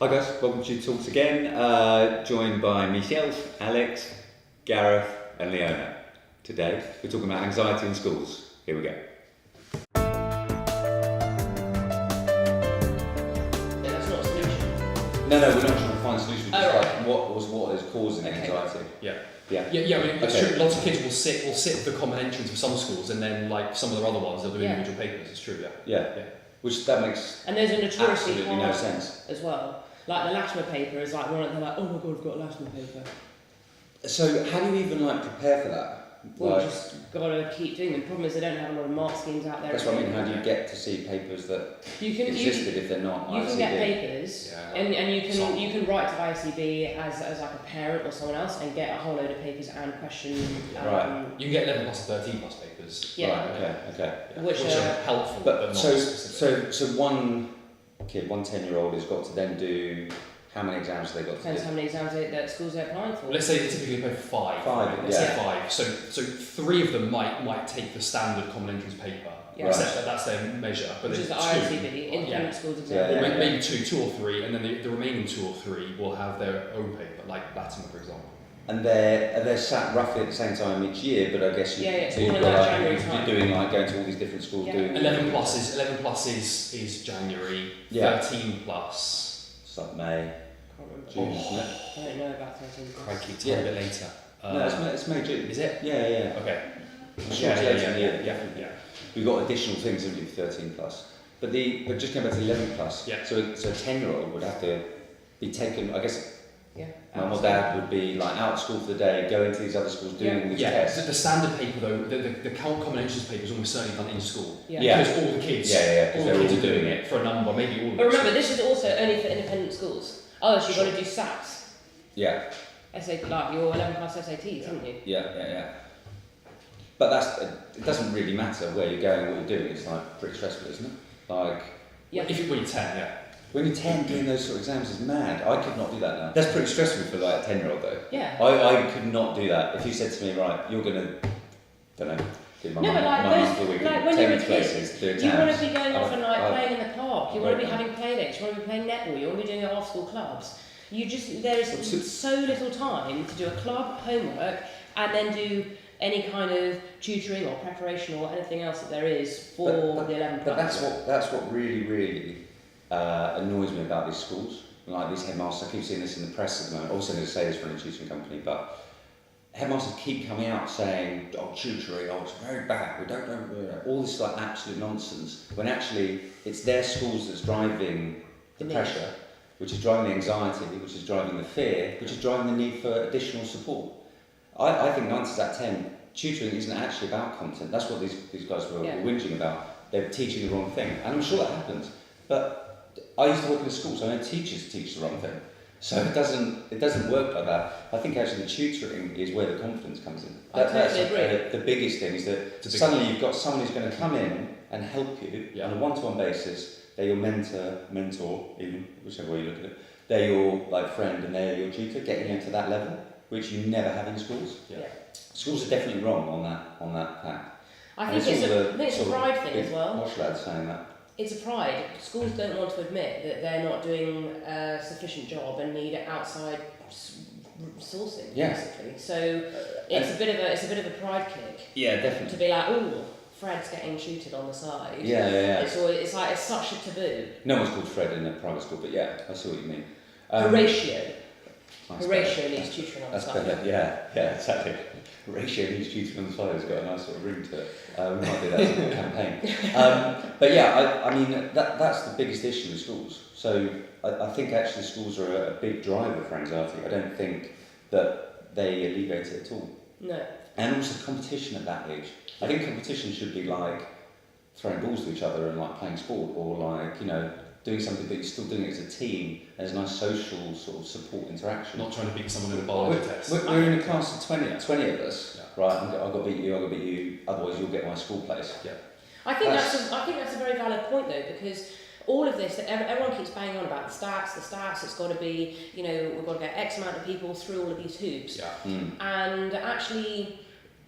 Hi guys, welcome to Talks again, joined by Michelle, Alex, Gareth and Leona. Today we're talking about anxiety in schools. Here we go. Yeah, that's not a solution. No, we're not trying to find a solution, just Oh, right. like what is causing anxiety. Yeah. Yeah. I mean, it's Okay. true. Lots of kids will sit at the common entrance for some schools, and then like some of their other ones, they'll do individual papers. It's true. Yeah. Which that makes And those are notoriously absolutely no hard sense. as well. Like the Lashma paper is like one of them, like, oh my god, I've got a Lashma paper. So how do you even prepare for that? Well, you just gotta keep doing them. The problem is they don't have a lot of mark schemes out there. That's what I mean. How do you get to see papers that existed if they're not You ICB? can get papers, and you can write to ICB as like a parent or someone else and get a whole load of papers and question. Right. You can get 11 plus and 13 plus papers. Yeah. Right. Okay. Yeah. Which are helpful, but not specific. So one kid, 10-year-old has got to then do how many exams have they got to Depends do? how many exams that schools are applying for. Let's say they typically pay for five. Five, Let's yeah. say five. So three of them might take the standard common entrance paper. Yeah. Except that that's their measure. But Which is the two, ICB, independent schools exam. Yeah, or maybe two or three, and then the remaining two or three will have their own paper, like Latin, for example. And they're sat roughly at the same time each year, but I guess it's you've all in got that January time. you're doing going to all these different schools doing 11 plus is January. Yeah. 13 plus. It's like May, Can't remember. June, isn't it? I don't know about 13 plus. Crikey, Yeah. a bit later. No, it's May, June. Is it? Yeah. Okay. I'm sure it's later in the year. Yeah. We've got additional things, haven't we, for 13 plus. But just going back to 11 plus. Yeah. So a 10-year-old would have to be taken. I guess Yeah. mum or dad would be out of school for the day, going to these other schools, doing all these Yeah, tests. the standard paper though, the common entrance paper is almost certainly done in school. Yeah. Because all the kids, Yeah, all because the they're kids all are doing it for a number, maybe all of But them. remember, this is also only for independent schools. Otherwise, you've got to do SATs. Yeah. SAT, like your 11 plus SATs, haven't you? Yeah. But it doesn't really matter where you're going, what you're doing. It's pretty stressful, isn't it? Yeah. If you're 10, yeah. When you're 10, doing those sort of exams is mad. I could not do that now. That's pretty stressful for a 10-year-old though. Yeah. I could not do that. If you said to me, right, you're gonna, don't know, give my No, but mum for the weekend, when take you're me a to kid, places, do you exams. want to be going off and playing in the park. You want to be Right. having play dates. You want to be playing netball. You want to be doing off-school clubs. There's so little time to do a club, homework, and then do any kind of tutoring or preparation or anything else that there is for the 11 plus. But that's what really annoys me about these schools. These headmasters, I keep seeing this in the press at the moment. Also, going to say this for a tutoring company, but headmasters keep coming out saying, tutoring, it's very bad. We don't know all this absolute nonsense. When actually it's their schools that's driving the pressure, which is driving the anxiety, which is driving the fear, which is driving the need for additional support. I think 9 out of 10, tutoring isn't actually about content. That's what these guys were whinging about. They're teaching the wrong thing, and I'm sure that happens. But I used to work in a school, so I know teachers teach the wrong thing. So it doesn't work like that. I think actually the tutoring is where the confidence comes in. That's agree. The biggest thing is that suddenly you've got someone who's going to come in and help you on a one-to-one basis. They're your mentor, even whichever way you look at it. They're your friend and they're your tutor, getting you to that level, which you never have in schools. Yeah. Schools are definitely wrong on that fact. I think it's a pride thing as well. Posh lads saying that. It's a pride. Schools don't want to admit that they're not doing a sufficient job and need outside sourcing, basically. So it's a bit of a pride kick. Yeah, definitely. To be like, oh, Fred's getting tutored on the side. Yeah. It's such a taboo. No one's called Fred in a private school, but yeah, I see what you mean. Horatio needs tutoring on the side. Better. Yeah, exactly. Horatio needs tutoring on the side. It's got a nice sort of ring to it. We might do that as a campaign. But yeah, I mean that's the biggest issue with schools. So I think actually schools are a big driver for anxiety. I don't think that they alleviate it at all. No. And also competition at that age. I think competition should be throwing balls to each other and playing sport, or doing something, but you're still doing it as a team. There's a nice social sort of support interaction. Not trying to beat someone in a biology test. We're in a class of 20 of us, right? I've got to beat you, otherwise you'll get my school place. Yeah. I think that's a very valid point though, because all of this, everyone keeps banging on about the stats, it's got to be, we've got to get X amount of people through all of these hoops. Yeah. And actually,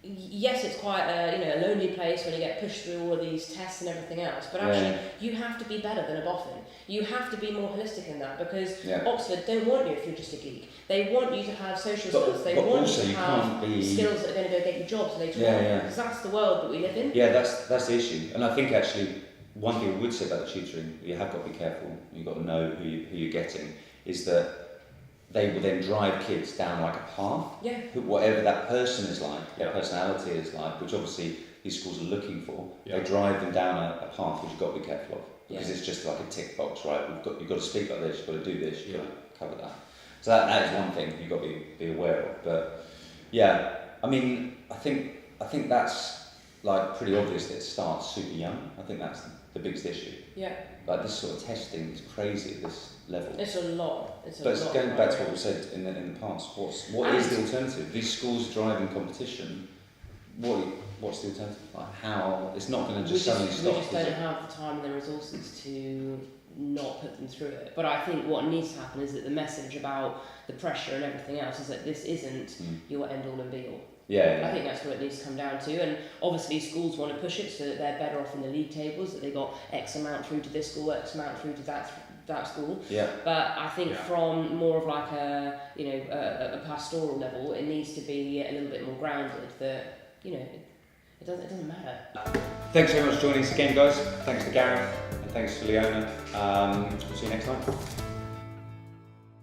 yes, it's quite a lonely place when you get pushed through all of these tests and everything else. But actually, you have to be better than a boffin. You have to be more holistic in that, because Oxford don't want you if you're just a geek. They want you to have social skills. They want you to have skills that are going to go get you jobs later on. Because that's the world that we live in. Yeah, that's the issue. And I think actually one thing I would say about the tutoring, you have got to be careful. You've got to know who you're getting. Is that they will then drive kids down like a path, whatever that person is like, their personality is like, which obviously these schools are looking for. They drive them down a path which you've got to be careful of, because it's just like a tick box, right? You've got to speak like this, you've got to do this, you've got to cover that. So that is one thing you've got to be aware of. But yeah, I mean, I think that's like pretty obvious that it starts super young. I think that's the biggest issue. Yeah. Like this sort of testing is crazy at this level. It's a lot. But going back to what we said in the past, what is the alternative? These schools driving competition. What's the alternative? Like how it's not going to just suddenly stop. We just don't have the time and the resources to not put them through it. But I think what needs to happen is that the message about the pressure and everything else is that this isn't your end all and be all. I think that's what it needs to come down to, and obviously schools want to push it so that they're better off in the league tables, that they got X amount through to this school, X amount through to that school. But I think from more of like a pastoral level, it needs to be a little bit more grounded. That it doesn't matter. Thanks very much for joining us again, guys. Thanks to Gareth and thanks to Leona. We'll see you next time.